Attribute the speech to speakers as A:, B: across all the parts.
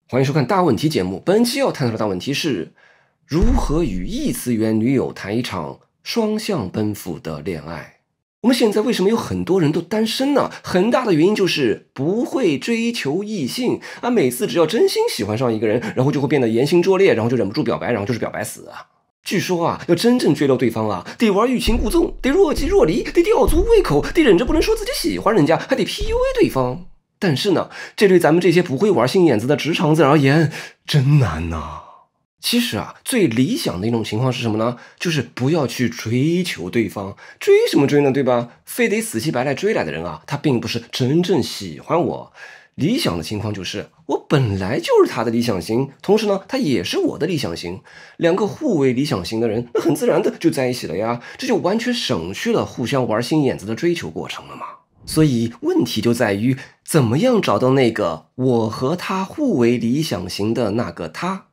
A: 欢迎收看大问题节目。本期要探讨的大问题是：如何与异次元女友谈一场双向奔赴的恋爱？我们现在为什么有很多人都单身呢？很大的原因就是不会追求异性啊！每次只要真心喜欢上一个人，然后就会变得言行拙劣，然后就忍不住表白，然后就是表白死啊！据说啊，要真正追到对方啊，得玩欲擒故纵，得若即若离，得吊足胃口，得忍着不能说自己喜欢人家，还得 PUA 对方。但是呢，这对咱们这些不会玩心眼子的直肠子而言，真难呐。其实啊，最理想的一种情况是什么呢？就是不要去追求对方。追什么追呢？对吧？非得死乞白赖追来的人啊，他并不是真正喜欢我。理想的情况就是，我本来就是他的理想型，同时呢，他也是我的理想型，两个互为理想型的人，那很自然的就在一起了呀。这就完全省去了互相玩心眼子的追求过程了嘛。所以问题就在于，怎么样找到那个我和他互为理想型的那个他？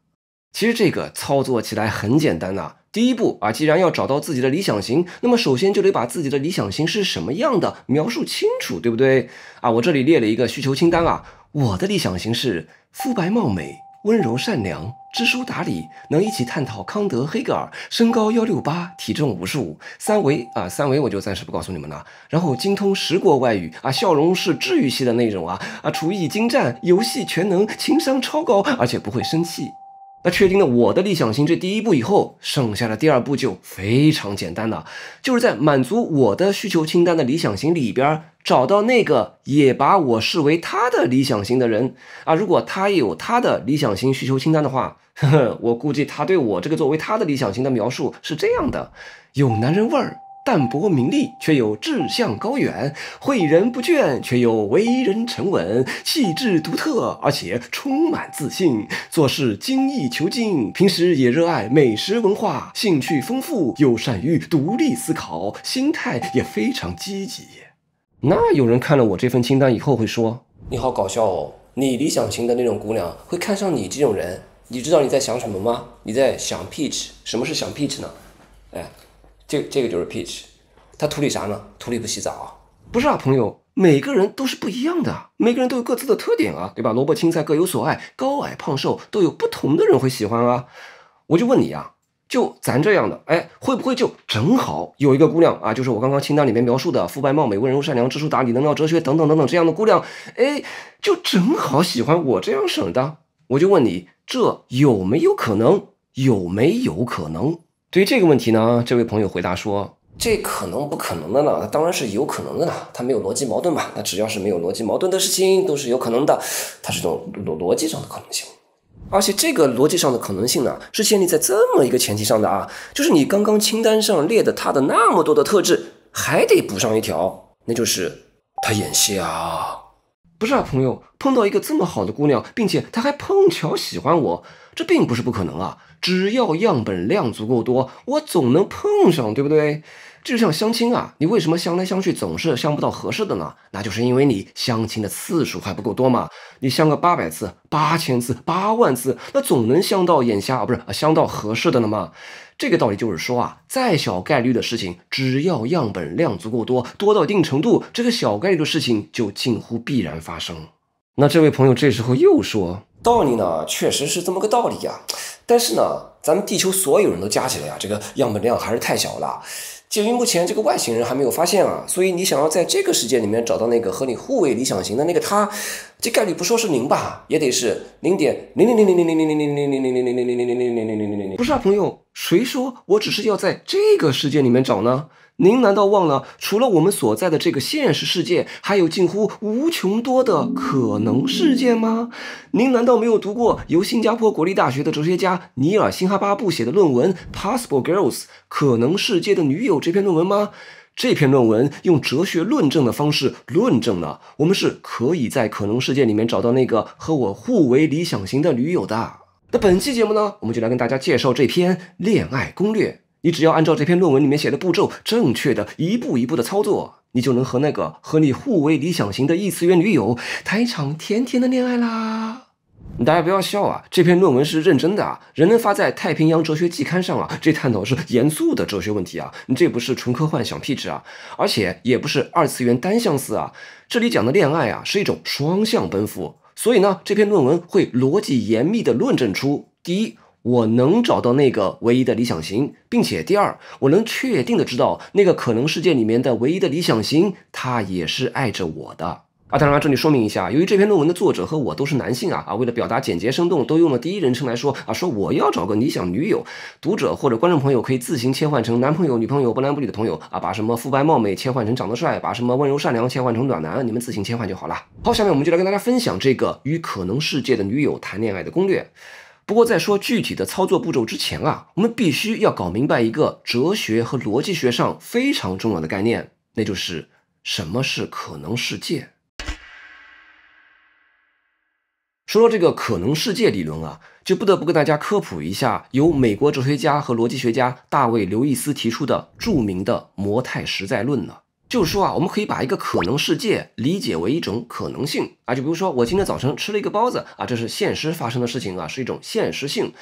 A: 其实这个操作起来很简单呐。第一步啊，既然要找到自己的理想型，那么首先就得把自己的理想型是什么样的描述清楚，对不对？啊，我这里列了一个需求清单啊，我的理想型是肤白貌美、温柔善良、知书达理，能一起探讨康德、黑格尔，身高168，体重55，三维我就暂时不告诉你们了。然后精通10国外语啊，笑容是治愈系的那种啊，厨艺精湛，游戏全能，情商超高，而且不会生气。那确定了我的理想型这第一步以后，剩下的第二步就非常简单了，就是在满足我的需求清单的理想型里边，找到那个也把我视为他的理想型的人啊。如果他也有他的理想型需求清单的话，我估计他对我这个作为他的理想型的描述是这样的：有男人味儿，淡泊名利，却有志向高远，诲人不倦，却又为人沉稳，气质独特，而且充满自信，做事精益求精，平时也热爱美食文化，兴趣丰富，又善于独立思考，心态也非常积极。那有人看了我这份清单以后会说，你好搞笑哦，你理想型的那种姑娘会看上你这种人，你知道你在想什么吗？你在想 peach。 什么是想 peach 呢？这个就是 peach， 他图里啥呢？图里不洗澡啊？不是啊，朋友，每个人都是不一样的，每个人都有各自的特点啊，对吧？萝卜青菜各有所爱，高矮胖瘦都有不同的人会喜欢啊。我就问你啊，就咱这样的，会不会就正好有一个姑娘啊，就是我刚刚清单里面描述的肤白貌美、温柔善良、知书达理、能聊哲学等等等等这样的姑娘，就正好喜欢我这样省的？我就问你，这有没有可能？有没有可能？对于这个问题呢，这位朋友回答说，这可能不可能的呢？当然是有可能的呢，它没有逻辑矛盾嘛。那只要是没有逻辑矛盾的事情都是有可能的，它是这种逻辑上的可能性。而且这个逻辑上的可能性呢，是建立在这么一个前提上的啊，就是你刚刚清单上列的他的那么多的特质，还得补上一条，那就是他演戏啊。不是啊，朋友，碰到一个这么好的姑娘，并且她还碰巧喜欢我，这并不是不可能啊。只要样本量足够多，我总能碰上，对不对？这就像相亲啊，你为什么相来相去总是相不到合适的呢？那就是因为你相亲的次数还不够多嘛。你相个800次、8000次、8万次，那总能相到眼瞎相到合适的了嘛。这个道理就是说啊，再小概率的事情，只要样本量足够多，多到一定程度，这个小概率的事情就近乎必然发生。那这位朋友这时候又说，道理呢确实是这么个道理呀，但是呢，咱们地球所有人都加起来呀，这个样本量还是太小了。鉴于目前这个外星人还没有发现啊，所以你想要在这个世界里面找到那个和你互为理想型的那个他，这概率不说是0吧，也得是0.0000000000000000000000000。不是啊，朋友，谁说我只是要在这个世界里面找呢？您难道忘了，除了我们所在的这个现实世界，还有近乎无穷多的可能世界吗？您难道没有读过由新加坡国立大学的哲学家尼尔·辛哈巴布写的论文《Possible Girls 可能世界的女友》这篇论文吗？这篇论文用哲学论证的方式论证了我们是可以在可能世界里面找到那个和我互为理想型的女友的。那本期节目呢，我们就来跟大家介绍这篇恋爱攻略。你只要按照这篇论文里面写的步骤，正确的一步一步的操作，你就能和那个和你互为理想型的异次元女友谈一场甜甜的恋爱啦。大家不要笑啊，这篇论文是认真的啊，人能发在太平洋哲学季刊上啊，这探讨是严肃的哲学问题啊，你这不是纯科幻想屁纸啊，而且也不是2次元单相思啊，这里讲的恋爱啊是一种双向奔赴，所以呢，这篇论文会逻辑严密地论证出：第一，我能找到那个唯一的理想型，并且第二，我能确定的知道那个可能世界里面的唯一的理想型，它也是爱着我的。当然这里说明一下，由于这篇论文的作者和我都是男性为了表达简洁生动，都用了第一人称来说说我要找个理想女友。读者或者观众朋友可以自行切换成男朋友、女朋友、不男不女的朋友把什么肤白貌美切换成长得帅，把什么温柔善良切换成暖男，你们自行切换就好了。好，下面我们就来跟大家分享这个与可能世界的女友谈恋爱的攻略。不过在说具体的操作步骤之前我们必须要搞明白一个哲学和逻辑学上非常重要的概念，那就是什么是可能世界。说到这个可能世界理论就不得不跟大家科普一下由美国哲学家和逻辑学家大卫·刘易斯提出的著名的模态实在论了。就是说我们可以把一个可能世界理解为一种可能性就比如说我今天早晨吃了一个包子这是现实发生的事情是一种现实性。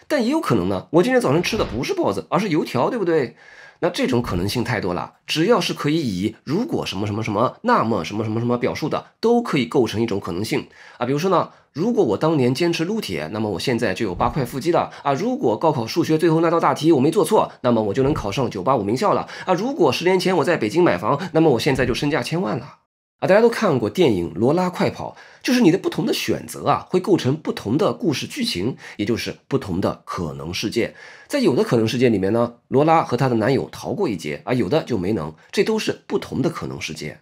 A: 但也有可能呢，我今天早晨吃的不是包子，而是油条，对不对？那这种可能性太多了，只要是可以以如果什么什么什么，那么什么什么什么表述的，都可以构成一种可能性比如说呢，如果我当年坚持撸铁，那么我现在就有8块腹肌了如果高考数学最后那道大题我没做错，那么我就能考上985名校了如果10年前我在北京买房，那么我现在就身价1000万了大家都看过电影《罗拉快跑》，就是你的不同的选择会构成不同的故事剧情，也就是不同的可能世界。在有的可能世界里面呢，罗拉和她的男友逃过一劫有的就没能，这都是不同的可能世界。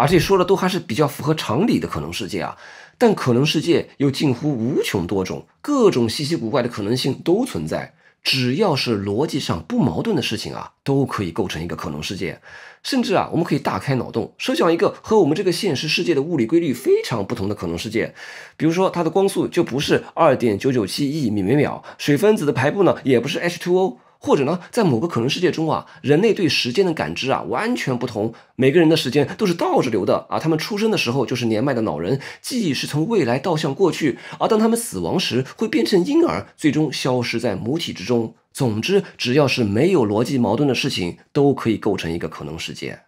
A: 这说的都还是比较符合常理的可能世界但可能世界有近乎无穷多种，各种稀奇古怪的可能性都存在。只要是逻辑上不矛盾的事情都可以构成一个可能世界。甚至我们可以大开脑洞，设想一个和我们这个现实世界的物理规律非常不同的可能世界。比如说它的光速就不是2.997亿米每秒，水分子的排布呢也不是 H2O。或者呢，在某个可能世界中人类对时间的感知完全不同，每个人的时间都是倒着流的他们出生的时候就是年迈的老人，记忆是从未来倒向过去，而当他们死亡时会变成婴儿，最终消失在母体之中。总之，只要是没有逻辑矛盾的事情，都可以构成一个可能世界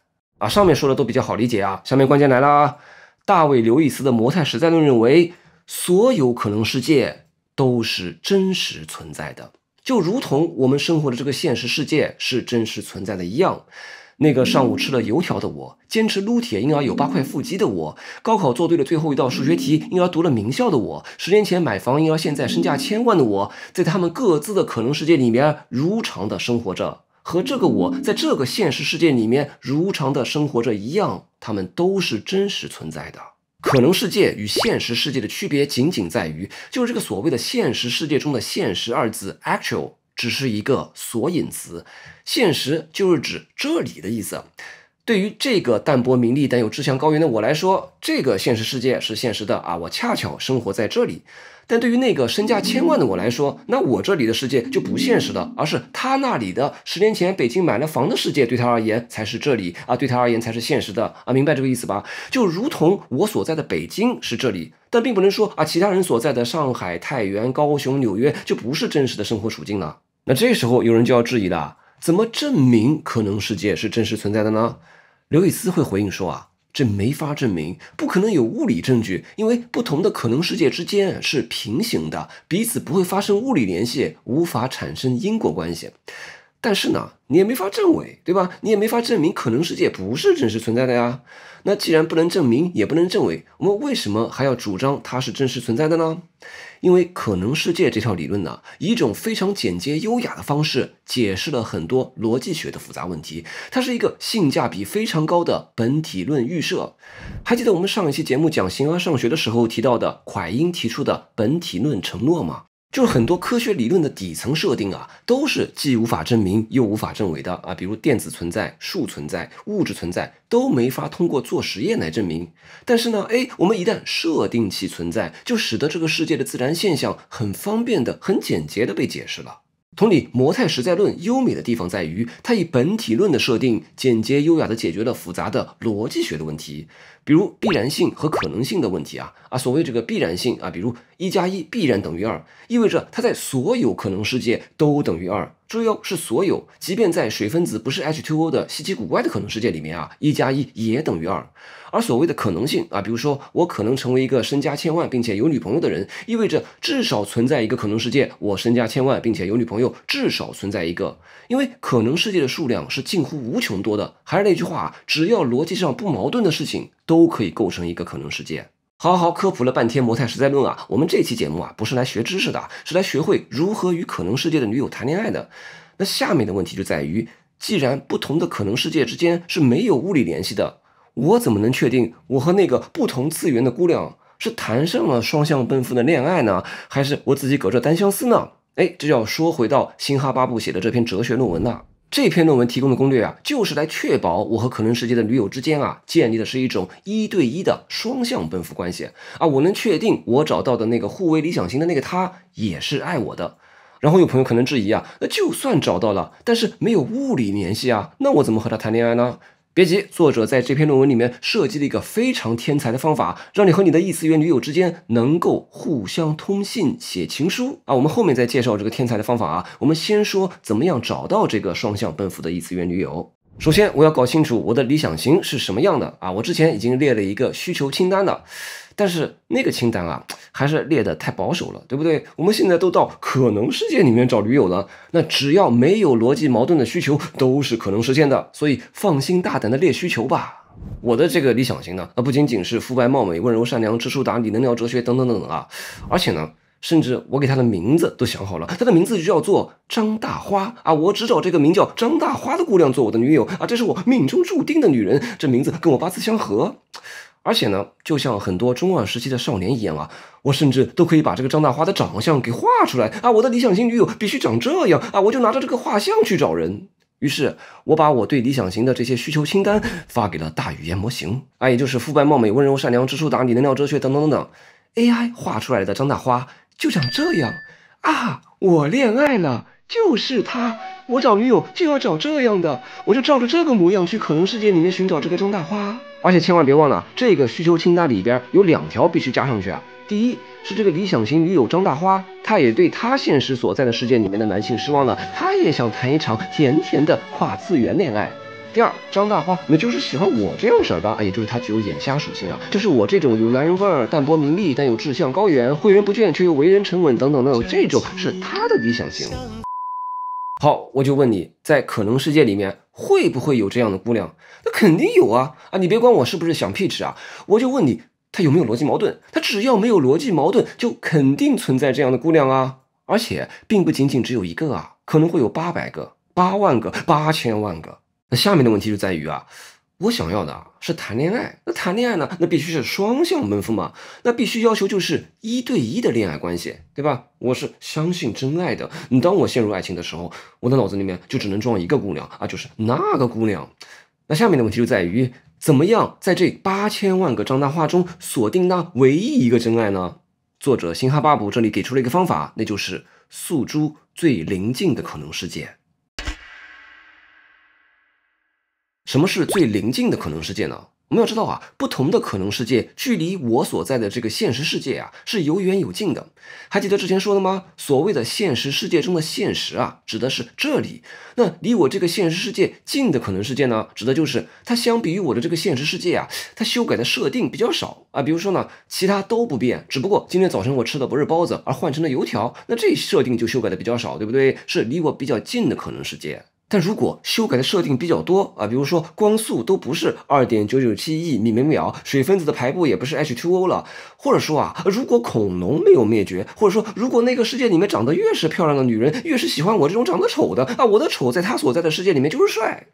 A: 上面说的都比较好理解下面关键来了大卫·刘易斯的模态实在论认为，所有可能世界都是真实存在的。就如同我们生活的这个现实世界是真实存在的一样，那个上午吃了油条的我，坚持撸铁因而有8块腹肌的我，高考做对了最后一道数学题因而读了名校的我，10年前买房因而现在身价1000万的我，在他们各自的可能世界里面如常的生活着，和这个我在这个现实世界里面如常的生活着一样，他们都是真实存在的。可能世界与现实世界的区别仅仅在于，就是这个所谓的现实世界中的现实二字 actual 只是一个索引词，现实就是指这里的意思。对于这个淡泊名利但有志向高远的我来说，这个现实世界是现实的我恰巧生活在这里。但对于那个身价1000万的我来说，那我这里的世界就不现实了，而是他那里的10年前北京买了房的世界对他而言才是这里对他而言才是现实的明白这个意思吧？就如同我所在的北京是这里，但并不能说其他人所在的上海、太原、高雄、纽约就不是真实的生活处境了。那这时候有人就要质疑了，怎么证明可能世界是真实存在的呢？刘易斯会回应说这没法证明，不可能有物理证据，因为不同的可能世界之间是平行的，彼此不会发生物理联系，无法产生因果关系。但是呢，你也没法证伪，对吧？你也没法证明可能世界不是真实存在的呀。那既然不能证明，也不能证伪，我们为什么还要主张它是真实存在的呢？因为可能世界这套理论呢，以一种非常简洁优雅的方式解释了很多逻辑学的复杂问题，它是一个性价比非常高的本体论预设。还记得我们上一期节目讲形而上学的时候提到的蒯因提出的本体论承诺吗？就是很多科学理论的底层设定都是既无法证明又无法证伪的比如电子存在、数存在、物质存在都没法通过做实验来证明。但是呢，我们一旦设定其存在，就使得这个世界的自然现象很方便的、很简洁的被解释了。同理，模态实在论优美的地方在于，它以本体论的设定，简洁优雅地解决了复杂的逻辑学的问题，比如必然性和可能性的问题所谓这个必然性比如 1+1必然等于2，意味着它在所有可能世界都等于2。注意哦，是所有，即便在水分子不是 H2O 的稀奇古怪的可能世界里面啊，1+1也等于2。而所谓的可能性啊，比如说我可能成为一个身家千万并且有女朋友的人，意味着至少存在一个可能世界，我身家千万并且有女朋友至少存在一个。因为可能世界的数量是近乎无穷多的。还是那句话，只要逻辑上不矛盾的事情，都可以构成一个可能世界。好，科普了半天模态实在论啊，我们这期节目啊不是来学知识的，是来学会如何与可能世界的女友谈恋爱的。那下面的问题就在于，既然不同的可能世界之间是没有物理联系的，我怎么能确定我和那个不同次元的姑娘是谈上了双向奔赴的恋爱呢，还是我自己隔着单相思呢？这就要说回到辛哈巴布写的这篇哲学论文了。这篇论文提供的攻略啊，就是来确保我和可能世界的女友之间啊，建立的是一种1对1的双向奔赴关系啊。我能确定我找到的那个互为理想型的那个他也是爱我的。然后有朋友可能质疑啊，那就算找到了，但是没有物理联系啊，那我怎么和他谈恋爱呢？别急，作者在这篇论文里面设计了一个非常天才的方法，让你和你的异次元女友之间能够互相通信、写情书啊。我们后面再介绍这个天才的方法啊。我们先说怎么样找到这个双向奔赴的异次元女友。首先，我要搞清楚我的理想型是什么样的啊。我之前已经列了一个需求清单的，但是那个清单啊，还是列的太保守了，对不对？我们现在都到可能世界里面找女友了，那只要没有逻辑矛盾的需求，都是可能实现的，所以放心大胆的列需求吧。我的这个理想型呢，不仅仅是肤白貌美、温柔善良、知书达理、能聊哲学等等等等啊，而且呢，甚至我给她的名字都想好了，她的名字就叫做张大花啊！我只找这个名叫张大花的姑娘做我的女友啊，这是我命中注定的女人，这名字跟我八字相合。而且呢，就像很多中二时期的少年一样啊，我甚至都可以把这个张大花的长相给画出来啊！我的理想型女友必须长这样啊！我就拿着这个画像去找人。于是，我把我对理想型的这些需求清单发给了大语言模型啊，也就是肤白貌美、温柔善良、知书达理、能聊哲学等等等等。AI 画出来的张大花就长这样啊！我恋爱了，就是他。我找女友就要找这样的，我就照着这个模样去可能世界里面寻找这个张大花。而且千万别忘了，这个需求清单里边有2条必须加上去啊。第一是这个理想型女友张大花，她也对她现实所在的世界里面的男性失望了，她也想谈一场甜甜的跨次元恋爱。第二，张大花那就是喜欢我这样式的，也就是她具有眼瞎属性啊，就是我这种有男人味儿、淡泊名利但有志向高远、慧眼不倦却又为人沉稳等等的，这种是她的理想型。好，我就问你，在可能世界里面会不会有这样的姑娘？那肯定有啊！你别管我是不是想屁吃啊，我就问你，她有没有逻辑矛盾？她只要没有逻辑矛盾，就肯定存在这样的姑娘啊！而且并不仅仅只有一个啊，可能会有800个、8万个、8000万个。那下面的问题就在于啊，我想要的是谈恋爱，那谈恋爱呢，那必须是双向奔赴嘛，那必须要求就是1对1的恋爱关系，对吧？我是相信真爱的，当我陷入爱情的时候，我的脑子里面就只能装一个姑娘啊，就是那个姑娘。那下面的问题就在于，怎么样在这8000万个张大花中锁定那唯一一个真爱呢？作者辛哈巴布这里给出了一个方法，那就是诉诸最邻近的可能世界。什么是最邻近的可能世界呢？我们要知道啊，不同的可能世界距离我所在的这个现实世界啊是有远有近的。还记得之前说的吗？所谓的现实世界中的现实啊，指的是这里。那离我这个现实世界近的可能世界呢，指的就是它相比于我的这个现实世界啊，它修改的设定比较少啊。比如说呢，其他都不变，只不过今天早晨我吃的不是包子，而换成了油条，那这设定就修改的比较少，对不对？是离我比较近的可能世界。但如果修改的设定比较多啊，比如说光速都不是2.997亿米每秒，水分子的排布也不是 H2O 了，或者说啊，如果恐龙没有灭绝，或者说如果那个世界里面长得越是漂亮的女人，越是喜欢我这种长得丑的啊，我的丑在她所在的世界里面就是帅。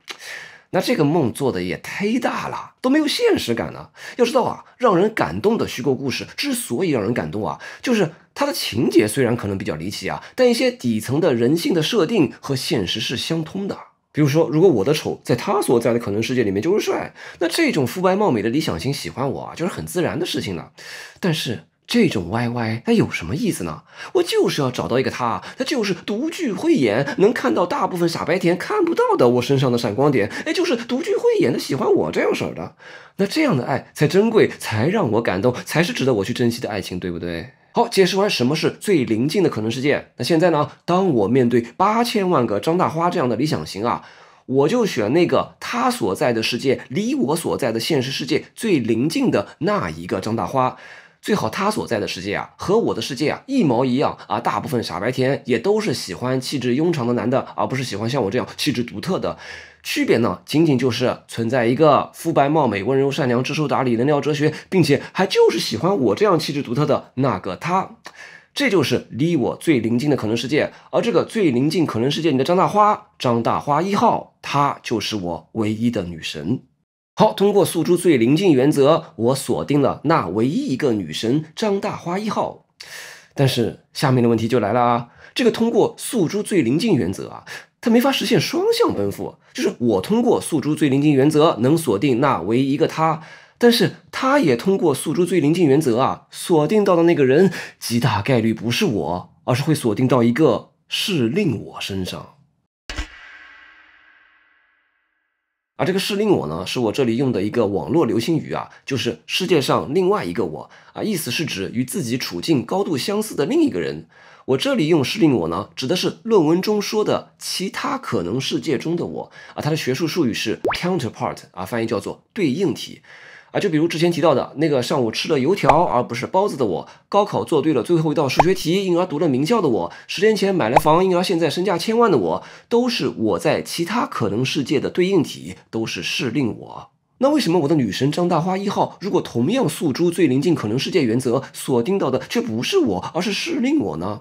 A: 那这个梦做的也忒大了，都没有现实感了。要知道啊，让人感动的虚构故事之所以让人感动啊，就是它的情节虽然可能比较离奇啊，但一些底层的人性的设定和现实是相通的。比如说，如果我的丑在他所在的可能世界里面就是帅，那这种肤白貌美的理想型喜欢我啊，就是很自然的事情了。但是这种歪它有什么意思呢？我就是要找到一个他就是独具慧眼，能看到大部分傻白甜看不到的我身上的闪光点，就是独具慧眼的喜欢我这样式的。那这样的爱才珍贵，才让我感动，才是值得我去珍惜的爱情，对不对？好，解释完什么是最临近的可能世界，那现在呢，当我面对8000万个张大花这样的理想型啊，我就选那个他所在的世界离我所在的现实世界最临近的那一个张大花。最好他所在的世界啊，和我的世界啊一毛一样啊。大部分傻白甜也都是喜欢气质庸常的男的，而不是喜欢像我这样气质独特的。区别呢，仅仅就是存在一个肤白貌美、温柔善良、知书达理、能聊哲学，并且还就是喜欢我这样气质独特的那个他。这就是离我最临近的可能世界，而这个最临近可能世界里的张大花1号，她就是我唯一的女神。好，通过诉诸最临近原则，我锁定了那唯一一个女神张大花1号。但是下面的问题就来了啊，这个通过诉诸最临近原则啊，它没法实现双向奔赴。就是我通过诉诸最临近原则能锁定那唯一一个他，但是他也通过诉诸最临近原则啊，锁定到的那个人极大概率不是我，而是会锁定到一个是令我身上。而这个是令我呢，是我这里用的一个网络流行语啊，就是世界上另外一个我啊，意思是指与自己处境高度相似的另一个人。我这里用是令我呢，指的是论文中说的其他可能世界中的我啊，它的学术术语是 counterpart 啊，翻译叫做对应体。啊，就比如之前提到的那个上午吃了油条而不是包子的我，高考做对了最后一道数学题，因而读了名校的我，10年前买了房，因而现在身价1000万的我，都是我在其他可能世界的对应体，都是是令我。那为什么我的女神张大花1号，如果同样诉诸最临近可能世界原则，锁定到的却不是我，而是是令我呢？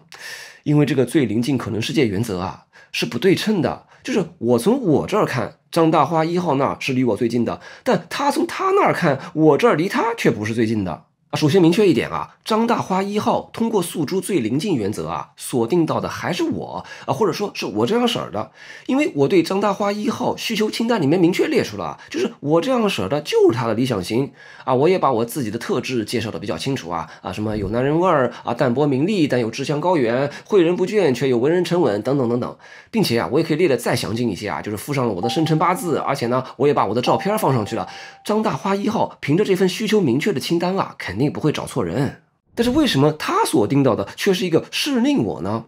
A: 因为这个最临近可能世界原则啊，是不对称的。就是我从我这儿看，张大花1号那儿是离我最近的，但他从他那儿看，我这儿离他却不是最近的。首先明确一点啊，张大花1号通过诉诸最临近原则啊，锁定到的还是我啊，或者说是我这样式儿的。因为我对张大花1号需求清单里面明确列出了，就是我这样式儿的就是他的理想型啊。我也把我自己的特质介绍的比较清楚啊，什么有男人味儿啊，淡泊名利但有志向高远，诲人不倦却有文人沉稳等等等等，并且啊，我也可以列的再详尽一些啊，就是附上了我的生辰八字，而且呢，我也把我的照片放上去了。张大花1号凭着这份需求明确的清单啊，肯定不会找错人。但是为什么他锁定到的却是一个是令我呢？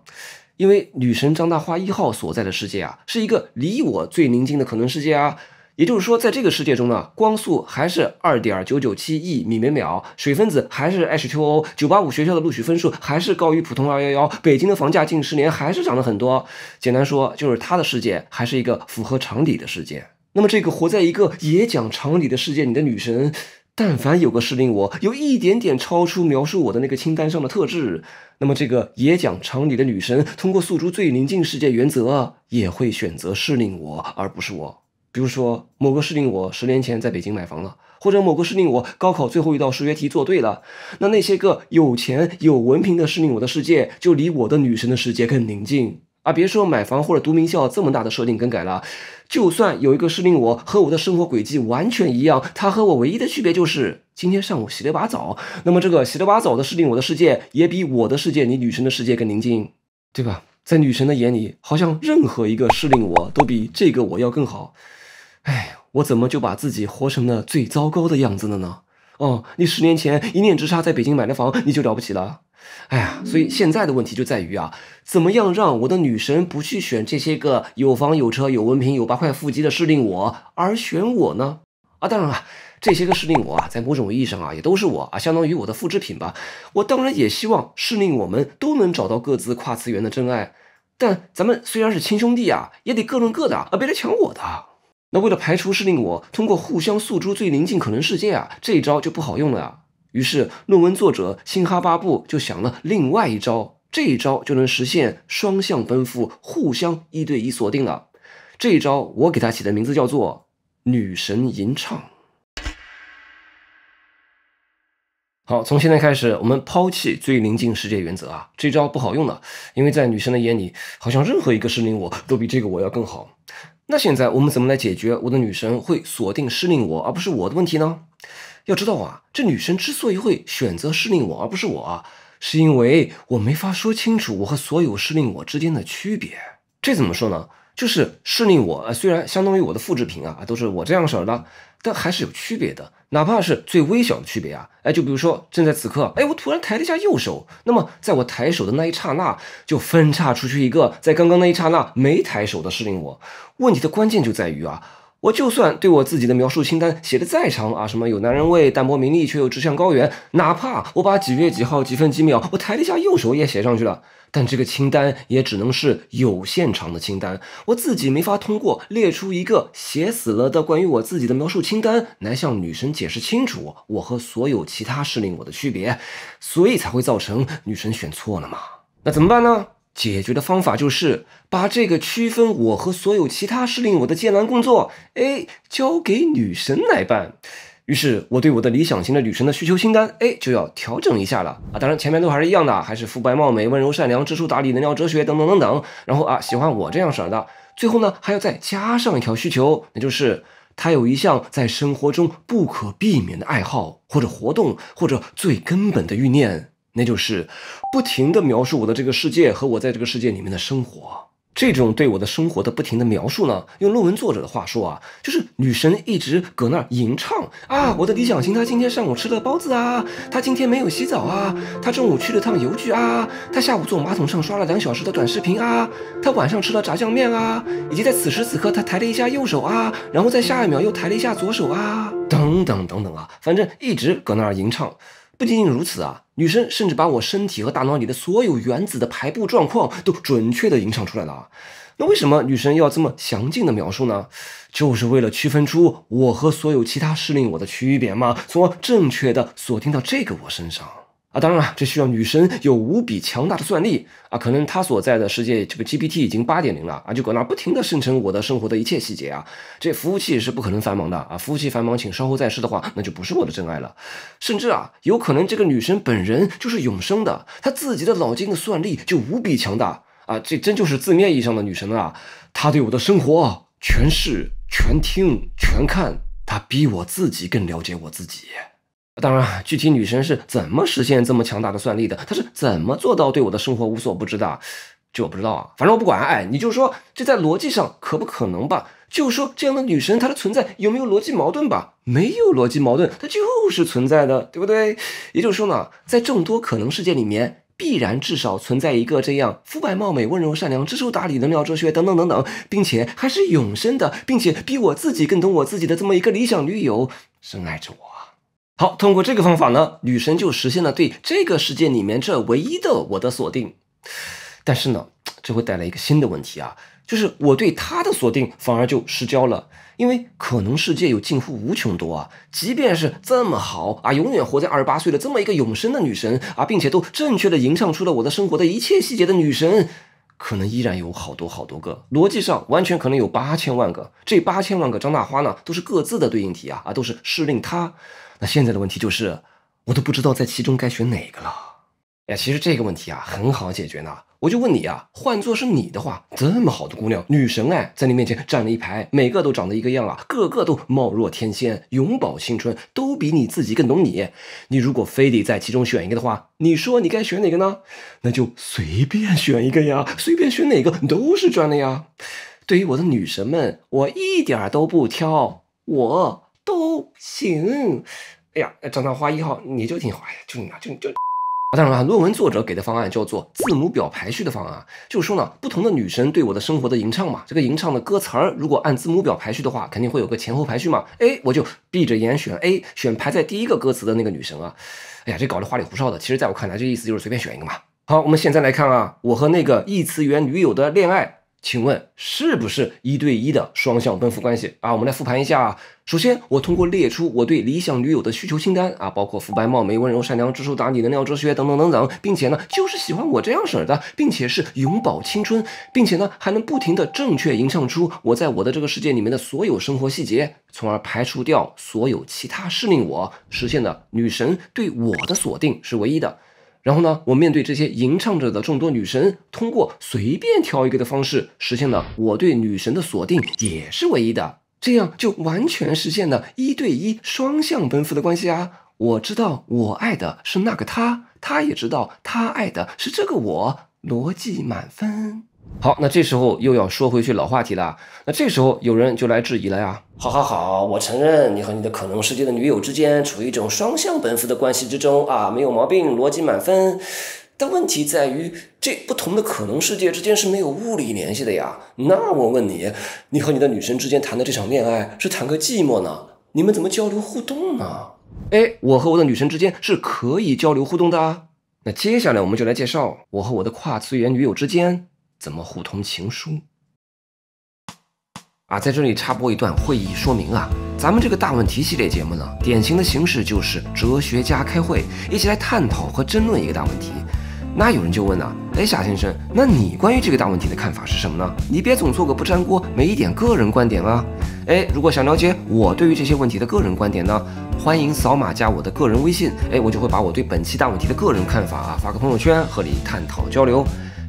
A: 因为女神张大花1号所在的世界啊，是一个离我最临近的可能世界啊。也就是说，在这个世界中呢，光速还是2.997亿米每秒，水分子还是 H2O，985学校的录取分数还是高于普通211，北京的房价近10年还是涨了很多。简单说，就是他的世界还是一个符合常理的世界。那么这个活在一个也讲常理的世界里的女神，但凡有个是令我有一点点超出描述我的那个清单上的特质，那么这个也讲常理的女神通过诉诸最临近世界原则，也会选择是令我而不是我。比如说某个是令我10年前在北京买房了，或者某个是令我高考最后一道数学题做对了，那些个有钱有文凭的是令我的世界就离我的女神的世界更宁静啊！别说买房或者读名校这么大的设定更改了，就算有一个是令我和我的生活轨迹完全一样，他和我唯一的区别就是今天上午洗了把澡，那么这个洗了把澡的是令我的世界也比我的世界离女神的世界更宁静，对吧？在女神的眼里，好像任何一个是令我都比这个我要更好。哎，我怎么就把自己活成了最糟糕的样子了呢？哦，你10年前一念之差在北京买了房，你就了不起了？哎呀，所以现在的问题就在于啊，怎么样让我的女神不去选这些个有房有车有文凭有8块腹肌的是令我，而选我呢？当然了，这些个是令我啊，在某种意义上啊，也都是我啊，相当于我的复制品吧。我当然也希望是令我们都能找到各自跨次元的真爱，但咱们虽然是亲兄弟啊，也得各论各的啊，别来抢我的。那为了排除是令我，通过互相诉诸最临近可能世界啊，这一招就不好用了啊。于是论文作者辛哈巴布就想了另外一招，这一招就能实现双向奔赴，互相1对1锁定了。这一招我给它起的名字叫做女神吟唱。好，从现在开始，我们抛弃最临近世界原则啊，这招不好用了，因为在女神的眼里，好像任何一个是令我都比这个我要更好。那现在我们怎么来解决我的女神会锁定是令我而不是我的问题呢？要知道啊，这女神之所以会选择是令我而不是我啊，是因为我没法说清楚我和所有是令我之间的区别。这怎么说呢？就是适应我，虽然相当于我的复制品啊，都是我这样式儿的，但还是有区别的，哪怕是最微小的区别啊。就比如说正在此刻，我突然抬了一下右手，那么在我抬手的那一刹那，就分叉出去一个在刚刚那一刹那没抬手的适应我。问题的关键就在于啊，我就算对我自己的描述清单写的再长啊，什么有男人味、淡泊名利却又志向高远，哪怕我把几月几号几分几秒我抬了一下右手也写上去了，但这个清单也只能是有限长的清单，我自己没法通过列出一个写死了的关于我自己的描述清单来向女神解释清楚我和所有其他适应我的区别，所以才会造成女神选错了嘛。那怎么办呢？解决的方法就是把这个区分我和所有其他适应我的艰难工作，交给女神来办。于是我对我的理想型的女神的需求清单，就要调整一下了啊！当然前面都还是一样的，还是肤白貌美、温柔善良、知书达理、能聊哲学等等等等。然后喜欢我这样式的。最后呢，还要再加上一条需求，那就是她有一项在生活中不可避免的爱好或者活动，或者最根本的欲念。那就是不停地描述我的这个世界和我在这个世界里面的生活。这种对我的生活的不停的描述呢，用论文作者的话说啊，就是女神一直搁那儿吟唱啊，我的理想型她今天上午吃了包子啊，她今天没有洗澡啊，她中午去了趟邮局啊，她下午坐马桶上刷了2小时的短视频啊，她晚上吃了炸酱面啊，以及在此时此刻她抬了一下右手啊，然后在下一秒又抬了一下左手啊，等等等等啊，反正一直搁那儿吟唱。不仅仅如此啊，女生甚至把我身体和大脑里的所有原子的排布状况都准确的吟唱出来了啊。那为什么女生要这么详尽的描述呢？就是为了区分出我和所有其他适应我的区别嘛，从而正确的锁定到这个我身上。当然了，这需要女神有无比强大的算力啊！可能她所在的世界这个 GPT 已经8.0了啊，就搁那不停的生成我的生活的一切细节啊！这服务器是不可能繁忙的啊！服务器繁忙，请稍后再试的话，那就不是我的真爱了。甚至有可能这个女神本人就是永生的，她自己的脑筋的算力就无比强大啊！这真就是字面意义上的女神啊！她对我的生活全视、全听、全看，她比我自己更了解我自己。当然，具体女神是怎么实现这么强大的算力的，她是怎么做到对我的生活无所不知的，这我不知道啊。反正我不管，你就说这在逻辑上可不可能吧？就说这样的女神她的存在有没有逻辑矛盾吧？没有逻辑矛盾，它就是存在的，对不对？也就是说呢，在众多可能世界里面，必然至少存在一个这样肤白貌美、温柔善良、知书达理、能聊哲学等等等等，并且还是永生的，并且比我自己更懂我自己的这么一个理想女友，深爱着我。好，通过这个方法呢，女神就实现了对这个世界里面这唯一的我的锁定。但是呢，这会带来一个新的问题啊，就是我对她的锁定反而就失焦了。因为可能世界有近乎无穷多啊，即便是这么好啊，永远活在28岁的这么一个永生的女神啊，并且都正确的吟唱出了我的生活的一切细节的女神，可能依然有好多好多个，逻辑上完全可能有8000万个。这8000万个张大花呢，都是各自的对应题啊，都是适令她。那现在的问题就是，我都不知道在其中该选哪个了。其实这个问题很好解决呢。我就问你换作是你的话，这么好的姑娘，女神在你面前站了一排，每个都长得一个样个个都貌若天仙，永葆青春，都比你自己更懂你。你如果非得在其中选一个的话，你说你该选哪个呢？那就随便选一个呀，随便选哪个都是赚的呀。对于我的女神们，我一点都不挑，我都行。张大花1号，你就听话呀，就当然论文作者给的方案叫做字母表排序的方案，就是说呢，不同的女神对我的生活的吟唱嘛，这个吟唱的歌词如果按字母表排序的话，肯定会有个前后排序嘛。我就闭着眼选 A， 选排在第一个歌词的那个女神啊。这搞得花里胡哨的，其实在我看来，这意思就是随便选一个嘛。好，我们现在来看我和那个异次元女友的恋爱。请问是不是1对1的双向奔赴关系我们来复盘一下首先，我通过列出我对理想女友的需求清单包括肤白貌美、温柔善良、知书达理、能聊哲学等等等等，并且呢，就是喜欢我这样式的，并且是永葆青春，并且呢，还能不停的正确吟唱出我在我的这个世界里面的所有生活细节，从而排除掉所有其他适令我实现的女神对我的锁定是唯一的。然后呢，我面对这些吟唱着的众多女神，通过随便挑一个的方式，实现了我对女神的锁定也是唯一的，这样就完全实现了1对1双向奔赴的关系我知道我爱的是那个他，他也知道他爱的是这个我，逻辑满分。好，那这时候又要说回去老话题了。那这时候有人就来质疑了呀。好，我承认你和你的可能世界的女友之间处于一种双向奔赴的关系之中啊，没有毛病，逻辑满分。但问题在于，这不同的可能世界之间是没有物理联系的呀。那我问你，你和你的女神之间谈的这场恋爱是谈个寂寞呢？你们怎么交流互动呢？我和我的女神之间是可以交流互动的啊。那接下来我们就来介绍我和我的跨次元女友之间怎么互通情书啊。在这里插播一段会议说明啊，咱们这个大问题系列节目呢，典型的形式就是哲学家开会，一起来探讨和争论一个大问题。那有人就问了，夏先生，那你关于这个大问题的看法是什么呢？你别总做个不粘锅，没一点个人观点啊。如果想了解我对于这些问题的个人观点呢，欢迎扫码加我的个人微信，我就会把我对本期大问题的个人看法发个朋友圈和你探讨交流，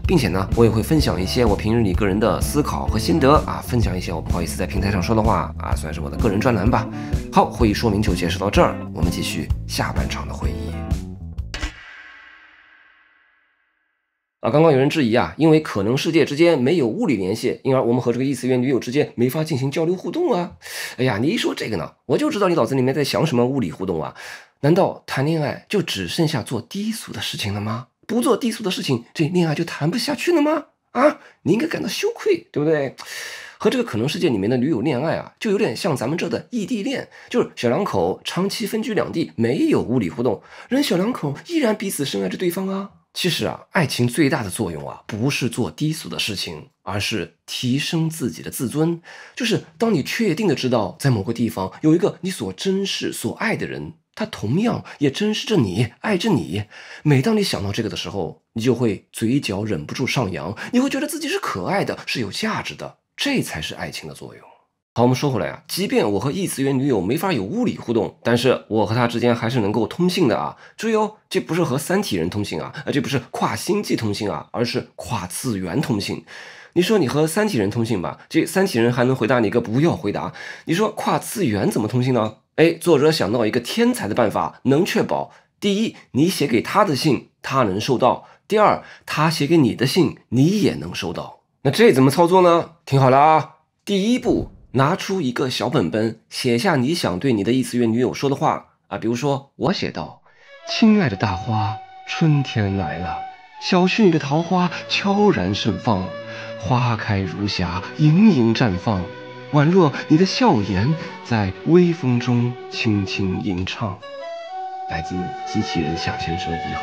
A: 并且呢，我也会分享一些我平日里个人的思考和心得分享一些我不好意思在平台上说的话算是我的个人专栏吧。好，会议说明就介绍到这儿，我们继续下半场的会议。刚刚有人质疑因为可能世界之间没有物理联系，因而我们和这个异次元女友之间没法进行交流互动啊。你一说这个呢，我就知道你脑子里面在想什么物理互动啊？难道谈恋爱就只剩下做低俗的事情了吗？不做低俗的事情，这恋爱就谈不下去了吗？你应该感到羞愧，对不对？和这个可能世界里面的女友恋爱就有点像咱们这的异地恋，就是小两口长期分居两地，没有物理互动，人小两口依然彼此深爱着对方啊。其实爱情最大的作用不是做低俗的事情，而是提升自己的自尊。就是当你确定的知道，在某个地方有一个你所珍视、所爱的人，他同样也珍视着你，爱着你。每当你想到这个的时候，你就会嘴角忍不住上扬，你会觉得自己是可爱的，是有价值的，这才是爱情的作用。好，我们说回来即便我和异次元女友没法有物理互动，但是我和她之间还是能够通信的注意这不是和三体人通信这不是跨星际通信而是跨次元通信。你说你和三体人通信吧，这三体人还能回答你个不要回答。你说跨次元怎么通信呢？作者想到一个天才的办法，能确保第一，你写给他的信他能收到；第二，他写给你的信你也能收到。那这怎么操作呢？听好了第一步，拿出一个小本本，写下你想对你的异次元女友说的话比如说我写道：亲爱的大花，春天来了，小区里的桃花悄然盛放，花开如霞，盈盈绽放，宛若你的笑颜在微风中轻轻吟唱。来自机器人夏先生1号。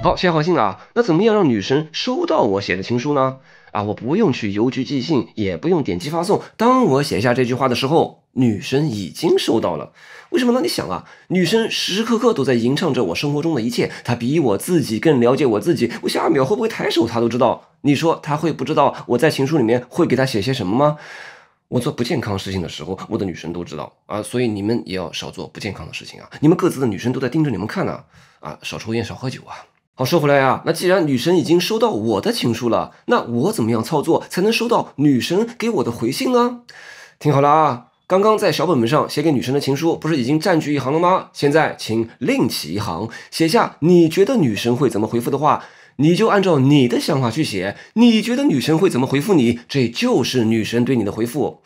A: 好，写好信那怎么样让女神收到我写的情书呢？我不用去邮局寄信，也不用点击发送，当我写下这句话的时候，女神已经收到了。为什么呢？你想女神时时刻刻都在吟唱着我生活中的一切，她比我自己更了解我自己，我下一秒会不会抬手她都知道。你说她会不知道我在情书里面会给她写些什么吗？我做不健康事情的时候，我的女神都知道所以你们也要少做不健康的事情你们各自的女神都在盯着你们看少抽烟少喝酒好，说回来那既然女神已经收到我的情书了，那我怎么样操作才能收到女神给我的回信呢？听好了刚刚在小本本上写给女神的情书不是已经占据一行了吗？现在请另起一行，写下你觉得女神会怎么回复的话，你就按照你的想法去写，你觉得女神会怎么回复你，这就是女神对你的回复。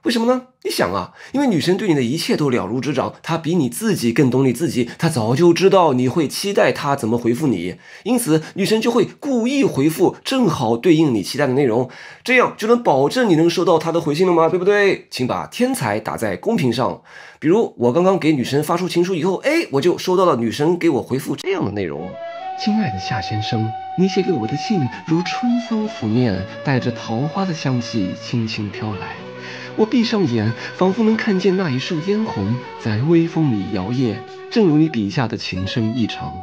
A: 为什么呢？你想因为女神对你的一切都了如指掌，她比你自己更懂你自己，她早就知道你会期待她怎么回复你，因此女神就会故意回复正好对应你期待的内容，这样就能保证你能收到她的回信了吗？对不对？请把天才打在公屏上。比如我刚刚给女神发出情书以后，我就收到了女神给我回复这样的内容：亲爱的夏先生，你写给我的信如春风拂面，带着桃花的香气轻轻飘来。我闭上眼，仿佛能看见那一束嫣红在微风里摇曳，正如你笔下的情深意长。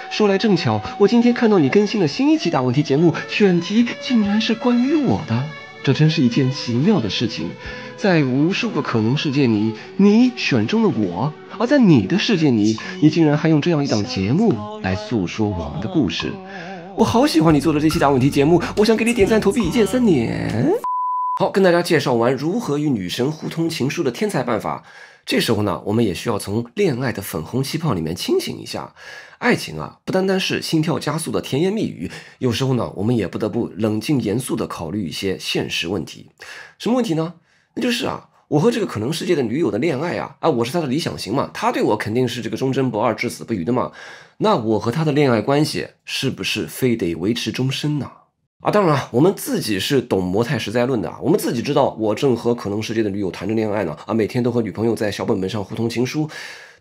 A: 说来正巧，我今天看到你更新了新一期大问题节目，选题竟然是关于我的，这真是一件奇妙的事情。在无数个可能世界里，你选中了我，而在你的世界里，你竟然还用这样一档节目来诉说我们的故事。我好喜欢你做的这期大问题节目，我想给你点赞投币1键3连。好，跟大家介绍完如何与女神互通情书的天才办法，这时候呢，我们也需要从恋爱的粉红气泡里面清醒一下。爱情啊，不单单是心跳加速的甜言蜜语，有时候呢，我们也不得不冷静严肃地考虑一些现实问题。什么问题呢？那就是啊，我和这个可能世界的女友的恋爱啊，我是她的理想型嘛，她对我肯定是这个忠贞不二、至死不渝的嘛。那我和她的恋爱关系是不是非得维持终身呢？当然啊，我们自己是懂模态实在论的，我们自己知道，我正和可能世界的女友谈着恋爱呢，每天都和女朋友在小本本上互通情书。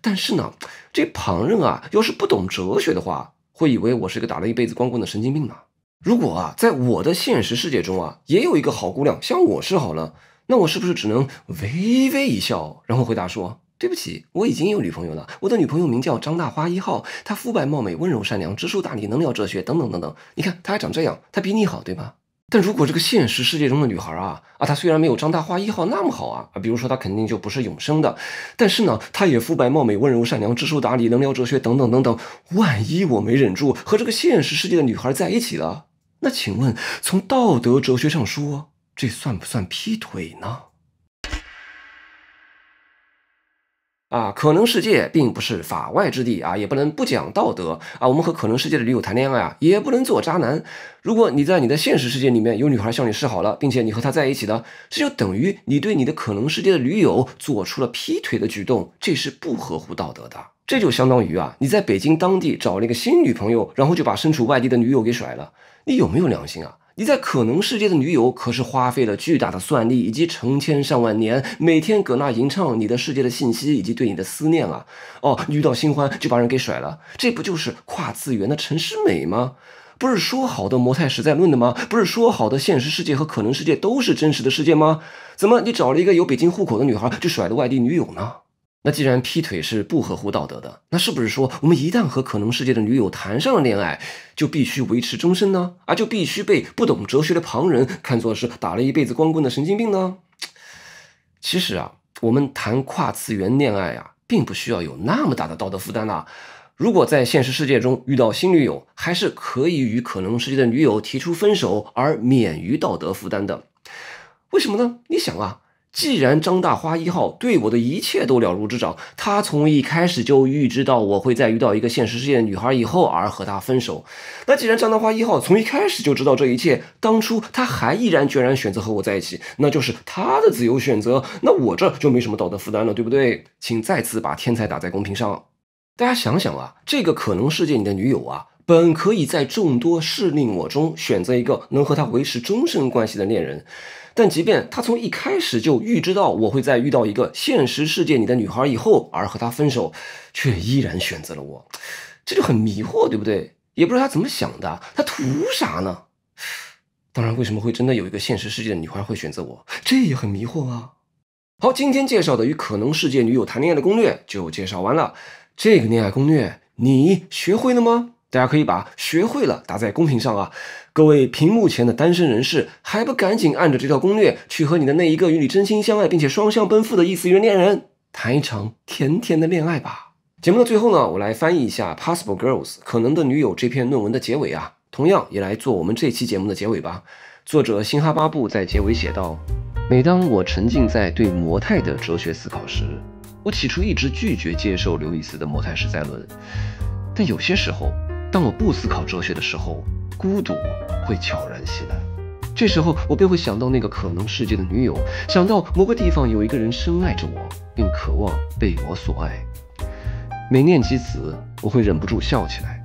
A: 但是呢，这旁人啊，要是不懂哲学的话，会以为我是个打了一辈子光棍的神经病呢。如果啊，在我的现实世界中啊，也有一个好姑娘向我示好了，那我是不是只能微微一笑，然后回答说，对不起，我已经有女朋友了，我的女朋友名叫张大花1号，她肤白貌美，温柔善良，知书达理，能聊哲学，等等等等。你看她还长这样，她比你好，对吧？但如果这个现实世界中的女孩她虽然没有张大花1号那么好比如说她肯定就不是永生的，但是呢，她也肤白貌美，温柔善良，知书达理，能聊哲学，等等等等。万一我没忍住和这个现实世界的女孩在一起了，那请问从道德哲学上说，这算不算劈腿呢？可能世界并不是法外之地也不能不讲道德我们和可能世界的女友谈恋爱也不能做渣男。如果你在你的现实世界里面有女孩向你示好了，并且你和她在一起的，这就等于你对你的可能世界的女友做出了劈腿的举动，这是不合乎道德的。这就相当于你在北京当地找了一个新女朋友，然后就把身处外地的女友给甩了，你有没有良心你在可能世界的女友可是花费了巨大的算力以及成千上万年，每天搁那吟唱你的世界的信息以及对你的思念遇到新欢就把人给甩了，这不就是跨次元的陈诗美吗？不是说好的模态实在论的吗？不是说好的现实世界和可能世界都是真实的世界吗？怎么你找了一个有北京户口的女孩就甩了外地女友呢？那既然劈腿是不合乎道德的，那是不是说我们一旦和可能世界的女友谈上了恋爱，就必须维持终身呢？就必须被不懂哲学的旁人看作是打了一辈子光棍的神经病呢？其实我们谈跨次元恋爱并不需要有那么大的道德负担如果在现实世界中遇到新女友，还是可以与可能世界的女友提出分手而免于道德负担的。为什么呢？你想既然张大花1号对我的一切都了如指掌，他从一开始就预知到我会在遇到一个现实世界的女孩以后而和她分手，那既然张大花1号从一开始就知道这一切，当初他还毅然决然选择和我在一起，那就是他的自由选择，那我这就没什么道德负担了，对不对？请再次把天才打在公屏上。大家想想这个可能世界里的女友本可以在众多适令我中选择一个能和他维持终身关系的恋人，但即便他从一开始就预知到我会在遇到一个现实世界里的女孩以后而和他分手，却依然选择了我，这就很迷惑，对不对？也不知道他怎么想的，他图啥呢？当然，为什么会真的有一个现实世界的女孩会选择我，这也很迷惑好，今天介绍的与可能世界女友谈恋爱的攻略就介绍完了。这个恋爱攻略你学会了吗？大家可以把学会了打在公屏上各位屏幕前的单身人士，还不赶紧按着这条攻略去和你的那一个与你真心相爱并且双向奔赴的异次元恋人谈一场甜甜的恋爱吧。节目的最后呢，我来翻译一下 Possible Girls 可能的女友这篇论文的结尾同样也来做我们这期节目的结尾吧。作者辛哈巴布在结尾写道，每当我沉浸在对模态的哲学思考时，我起初一直拒绝接受刘易斯的模态实在论，但有些时候，当我不思考哲学的时候，孤独会悄然袭来。这时候我便会想到那个可能世界的女友，想到某个地方有一个人深爱着我，并渴望被我所爱。每念及此，我会忍不住笑起来。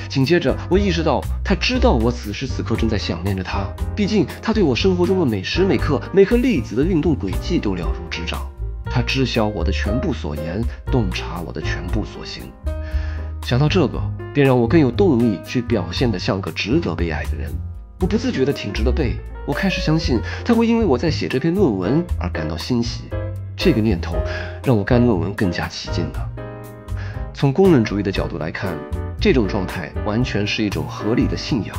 A: 紧接着，我意识到他知道我此时此刻正在想念着他，毕竟他对我生活中的每时每刻、每颗粒子的运动轨迹都了如指掌。他知晓我的全部所言，洞察我的全部所行。想到这个，便让我更有动力去表现得像个值得被爱的人。我不自觉地挺直了背，我开始相信他会因为我在写这篇论文而感到欣喜。这个念头让我干论文更加起劲了。从功能主义的角度来看，这种状态完全是一种合理的信仰。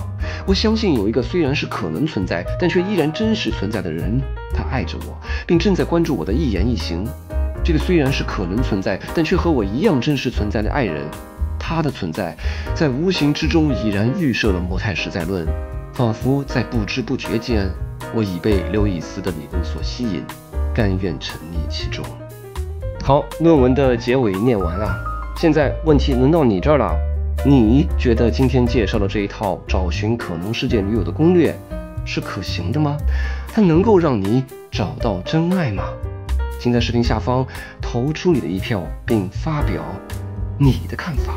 A: 我相信有一个虽然是可能存在，但却依然真实存在的人，他爱着我，并正在关注我的一言一行。这个虽然是可能存在，但却和我一样真实存在的爱人，他的存在在无形之中已然预设了模态实在论，仿佛在不知不觉间，我已被刘易斯的理论所吸引，甘愿沉溺其中。好，论文的结尾念完了，现在问题轮到你这儿了。你觉得今天介绍的这一套找寻可能世界女友的攻略是可行的吗？它能够让你找到真爱吗？请在视频下方投出你的一票，并发表你的看法。